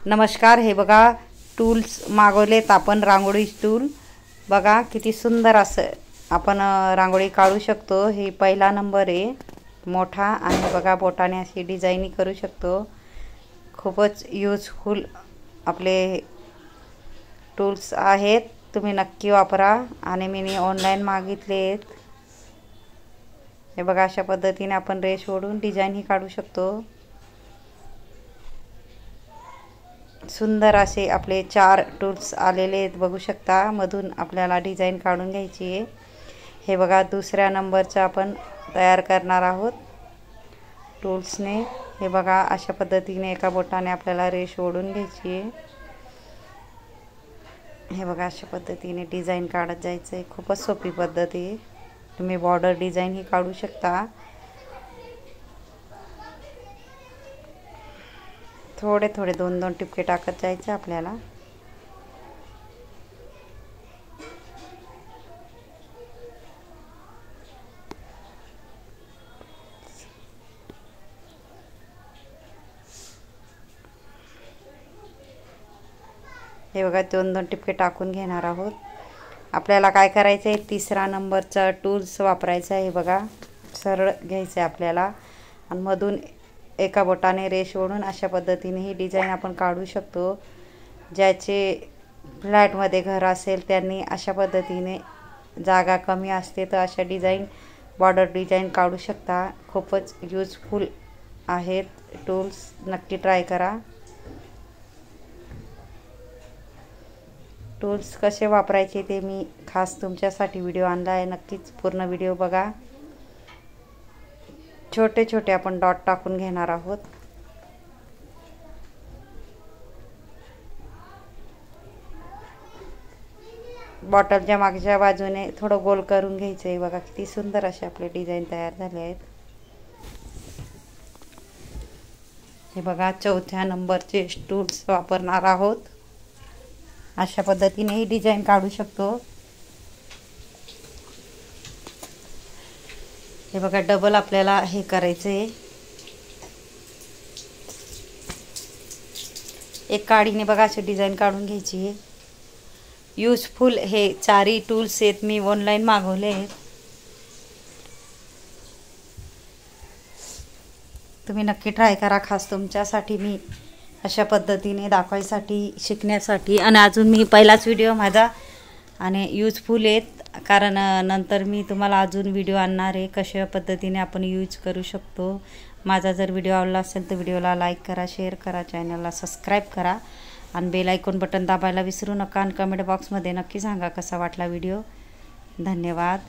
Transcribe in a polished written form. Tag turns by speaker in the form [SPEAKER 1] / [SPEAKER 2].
[SPEAKER 1] नमस्कार, हे बघा टूल्स मागवलेत आपण, रांगोळी टूल बघा किती सुंदर असं आपण रांगोळी काढू शकतो। हे पहिला नंबर आहे मोठा आणि बघा बोटाने अशी डिझाइन करू शकतो। खूपच युजफुल आपले टूल्स आहेत, तुम्ही नक्की वापरा। आणि मी ऑनलाइन मागितलेत। हे बघा अशा पद्धतीने आपण रेष ओढून डिझाइन ही काढू शकतो। सुंदर असे आपले 4 टूल्स आलेले आहेत, बघू शकता। मधून आपल्याला डिझाइन काढून घ्यायची आहे। हे बघा दुसऱ्या नंबरचा आपण तयार करणार आहोत टूल्सने। हे बघा अशा पद्धतीने एका बोटाने आपल्याला रेष ओढून घ्यायची आहे। हे बघा अशा पद्धतीने डिझाइन काढत जायचं आहे। खूपच सोपी पद्धत आहे, तुम्ही बॉर्डर डिझाइन ही काढू शकता। थोडे थोडे 2-2 टिपके टाकत जायचे आपल्याला। हे बघा 2-2 टिपके टाकून घेणार आहोत। आपल्याला काय करायचं आहे, तिसरा नंबरचा टूल्स वापरायचा आहे। बघा सरळ घ्यायचं आहे आपल्याला आणि मधून एका बोटाने रेष ओढून अशा पद्धतीने ही डिझाइन आपण काढू शकतो। ज्याचे फ्लॅटमध्ये घर असेल त्यांनी अशा पद्धतीने जागा कमी असते तर अशा डिझाइन बॉर्डर डिझाइन काढू शकता। खूपच युजफुल आहेत टूल्स, नक्की ट्राय करा। टूल्स कसे वापरायचे ते मी खास तुमच्यासाठी व्हिडिओ आणला आहे, नक्कीच पूर्ण व्हिडिओ बघा। छोटे छोटे आपण डॉट टाकून घेणार आहोत। बॉटलच्या मागच्या बाजूने थोडं गोल करून घ्यायचं आहे। बघा किती सुंदर असे आपले डिझाइन तयार झाले आहेत। हे बघा चौथ्या नंबरचे टूल्स वापरणार आहोत। अशा पद्धतीने ही डिझाइन काढू शकतो। हे बघा डबल आपल्याला हे करायचं आहे। एक काडीने बघा अशी डिझाइन काढून घ्यायची आहे। युजफुल हे 4 टूल्स आहेत, मी ऑनलाइन मागवले आहेत। तुम्ही नक्की ट्राय करा, खास तुमच्यासाठी मी अशा पद्धतीने दाखवायसाठी, शिकण्यासाठी। आणि अजून मी पहिलाच व्हिडिओ माझा आणि युजफुल आहेत, कारण नंतर मी तुम्हाला अजून व्हिडिओ आणणार आहे कशा पद्धतीने आपण यूज करू शकतो। माझा जर व्हिडिओ आवडला असेल तर व्हिडिओला लाईक करा, शेअर करा, चॅनलला सबस्क्राईब करा आणि बेल आयकॉन बटन दाबायला विसरू नका। आणि कमेंट बॉक्समध्ये नक्की सांगा कसा वाटला व्हिडिओ। धन्यवाद।